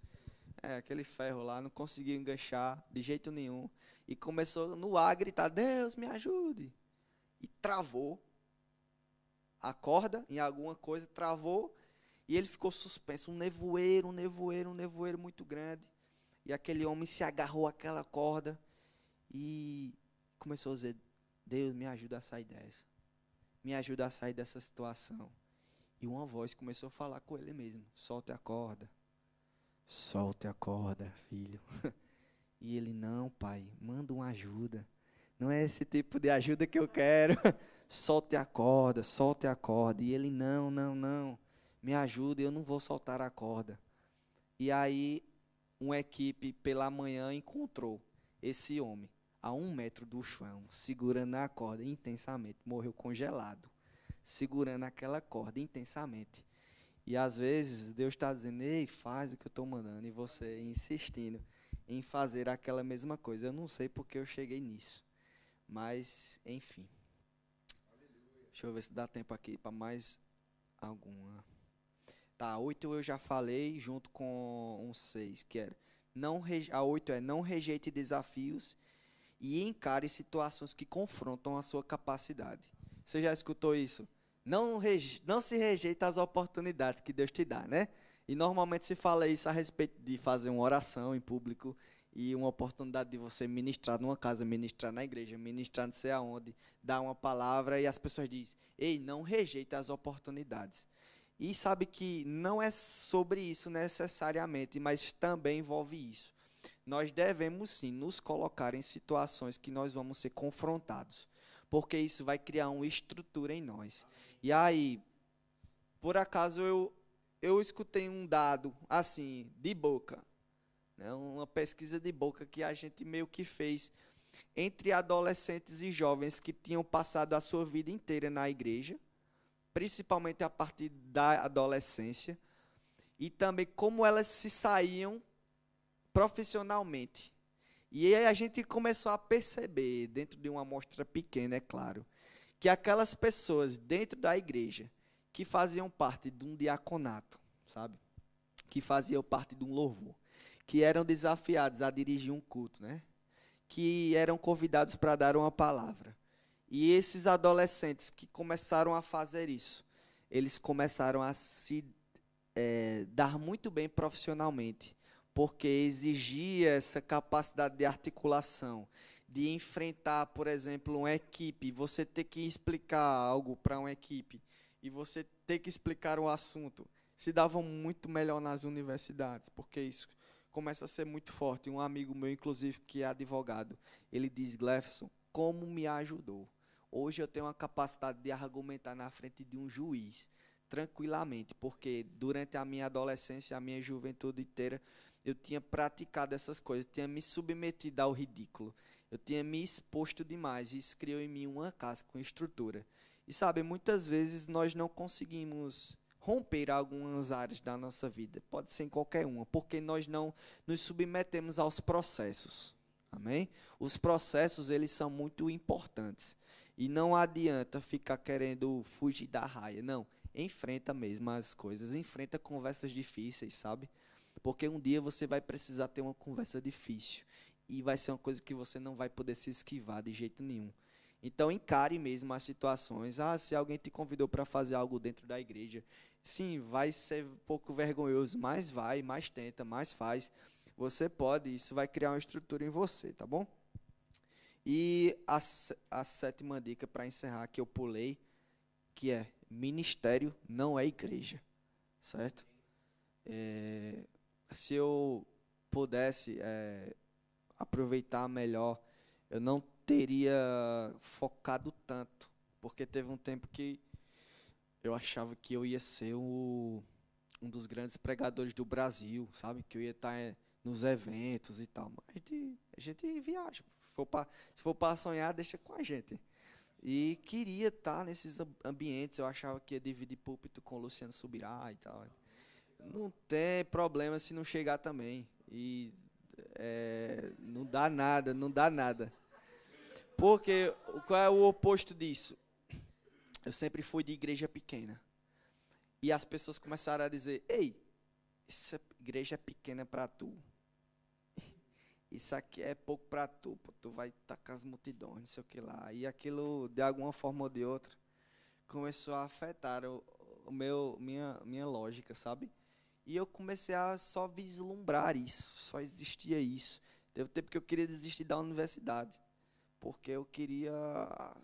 Aquele ferro lá, não conseguia enganchar de jeito nenhum. E começou no ar a gritar, Deus, me ajude. E travou a corda em alguma coisa, travou e ele ficou suspenso. Um nevoeiro, um nevoeiro, um nevoeiro muito grande. E aquele homem se agarrou àquela corda e começou a dizer, Deus, me ajuda a sair dessa. Me ajuda a sair dessa situação. E uma voz começou a falar com ele mesmo, solte a corda. Solte a corda, filho. E ele, não, pai, manda uma ajuda. Não é esse tipo de ajuda que eu quero. Solte a corda, solte a corda. E ele, não, não, não. Me ajuda, eu não vou soltar a corda. E aí, uma equipe pela manhã encontrou esse homem a 1 metro do chão, segurando a corda intensamente. Morreu congelado, segurando aquela corda intensamente. E às vezes Deus está dizendo, ei, faz o que eu estou mandando. E você insistindo em fazer aquela mesma coisa. Eu não sei porque eu cheguei nisso. Mas, enfim. Deixa eu ver se dá tempo aqui para mais alguma. Tá, 8 eu já falei, junto com um 6, que era. A 8 é, não rejeite desafios e encare situações que confrontam a sua capacidade. Você já escutou isso? Não se rejeita as oportunidades que Deus te dá, né? E normalmente se fala isso a respeito de fazer uma oração em público e uma oportunidade de você ministrar numa casa, ministrar na igreja, ministrar não sei aonde, dar uma palavra e as pessoas dizem, ei, não rejeita as oportunidades. E sabe que não é sobre isso necessariamente, mas também envolve isso. Nós devemos sim nos colocar em situações que nós vamos ser confrontados, porque isso vai criar uma estrutura em nós. E aí, por acaso eu escutei um dado assim, de boca, né, uma pesquisa de boca que a gente meio que fez entre adolescentes e jovens que tinham passado a sua vida inteira na igreja, principalmente a partir da adolescência, e também como elas se saíam profissionalmente. E aí a gente começou a perceber, dentro de uma amostra pequena, é claro, que aquelas pessoas dentro da igreja que faziam parte de um diaconato, sabe? Que faziam parte de um louvor, que eram desafiados a dirigir um culto, né? Que eram convidados para dar uma palavra. E esses adolescentes que começaram a fazer isso, eles começaram a se dar muito bem profissionalmente, porque exigia essa capacidade de articulação, de enfrentar, por exemplo, uma equipe, você ter que explicar algo para uma equipe, e você ter que explicar um assunto, se davam muito melhor nas universidades, porque isso começa a ser muito forte. Um amigo meu, inclusive, que é advogado, ele diz, Gleferson, como me ajudou. Hoje eu tenho a capacidade de argumentar na frente de um juiz, tranquilamente, porque durante a minha adolescência, a minha juventude inteira, eu tinha praticado essas coisas, eu tinha me submetido ao ridículo, eu tinha me exposto demais, e isso criou em mim uma casca, uma estrutura. E sabe, muitas vezes nós não conseguimos romper algumas áreas da nossa vida. Pode ser em qualquer uma, porque nós não nos submetemos aos processos. Amém? Os processos, eles são muito importantes. E não adianta ficar querendo fugir da raia. Não, enfrenta mesmo as coisas. Enfrenta conversas difíceis, sabe? Porque um dia você vai precisar ter uma conversa difícil. E vai ser uma coisa que você não vai poder se esquivar de jeito nenhum. Então encare mesmo as situações. Ah, se alguém te convidou para fazer algo dentro da igreja, sim, vai ser um pouco vergonhoso, mas vai, mais tenta, mais faz. Você pode, isso vai criar uma estrutura em você, tá bom? E a sétima dica para encerrar que eu pulei, que é ministério não é igreja, certo? Se eu pudesse aproveitar melhor, eu não teria focado tanto, porque teve um tempo que eu achava que eu ia ser um dos grandes pregadores do Brasil, sabe? Que eu ia estar nos eventos e tal. Mas a gente viaja. Se for para sonhar, deixa com a gente. E queria estar nesses ambientes. Eu achava que ia dividir púlpito com o Luciano Subirá e tal. Não tem problema se não chegar também. E não dá nada, não dá nada. Porque qual é o oposto disso? Eu sempre fui de igreja pequena. E as pessoas começaram a dizer: ei, essa igreja é pequena para tu. Isso aqui é pouco para tu. Pô, tu vai estar com as multidões, não sei o que lá. E aquilo, de alguma forma ou de outra, começou a afetar minha lógica, sabe? E eu comecei a só vislumbrar isso. Só existia isso. Teve tempo que eu queria desistir da universidade. Porque eu queria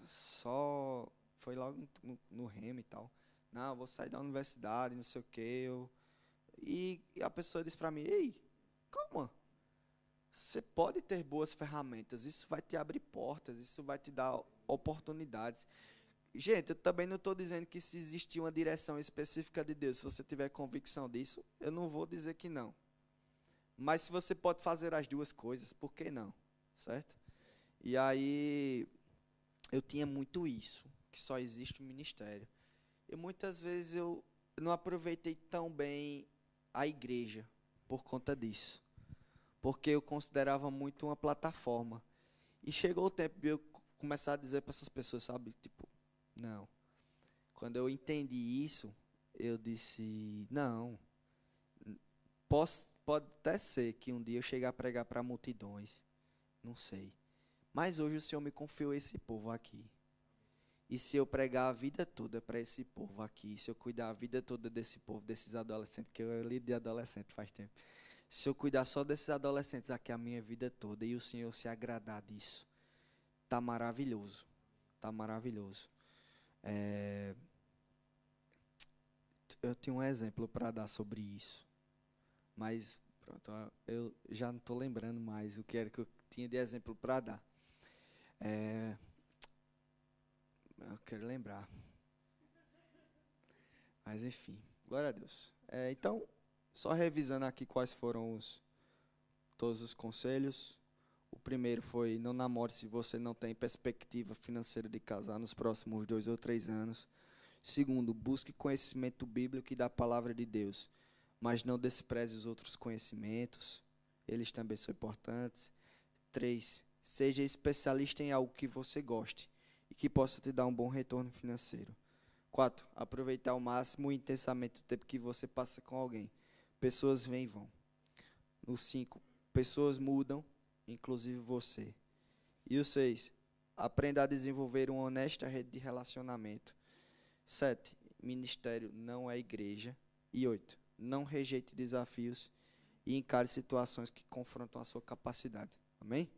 só... Foi logo no Remo e tal. Não, eu vou sair da universidade, não sei o quê. E a pessoa disse pra mim: ei, calma. Você pode ter boas ferramentas. Isso vai te abrir portas. Isso vai te dar oportunidades. Gente, eu também não estou dizendo que se existir uma direção específica de Deus, se você tiver convicção disso, eu não vou dizer que não. Mas se você pode fazer as duas coisas, por que não? Certo? E aí, eu tinha muito isso, que só existe um ministério. E muitas vezes eu não aproveitei tão bem a igreja por conta disso. Porque eu considerava muito uma plataforma. E chegou o tempo de eu começar a dizer para essas pessoas, sabe? Tipo, não. Quando eu entendi isso, eu disse, não. Pode até ser que um dia eu chegue a pregar para multidões. Não sei. Mas hoje o Senhor me confiou esse povo aqui. E se eu pregar a vida toda para esse povo aqui, se eu cuidar a vida toda desse povo, desses adolescentes, que eu lido de adolescente faz tempo, se eu cuidar só desses adolescentes aqui a minha vida toda e o Senhor se agradar disso, tá maravilhoso. Tá maravilhoso. Eu tenho um exemplo para dar sobre isso. Mas, pronto, eu já não estou lembrando mais o que era que eu tinha de exemplo para dar. Eu quero lembrar. Mas, enfim, glória a Deus. Então, só revisando aqui quais foram todos os conselhos. O primeiro foi: não namore se você não tem perspectiva financeira de casar nos próximos 2 ou 3 anos. Segundo, busque conhecimento bíblico e da palavra de Deus, mas não despreze os outros conhecimentos. Eles também são importantes. 3, seja especialista em algo que você goste e que possa te dar um bom retorno financeiro. 4, aproveitar ao máximo e intensamente o tempo que você passa com alguém. Pessoas vêm e vão. No 5, pessoas mudam, inclusive você. E o 6, aprenda a desenvolver uma honesta rede de relacionamento. 7, ministério não é igreja. E 8, não rejeite desafios e encare situações que confrontam a sua capacidade. Amém?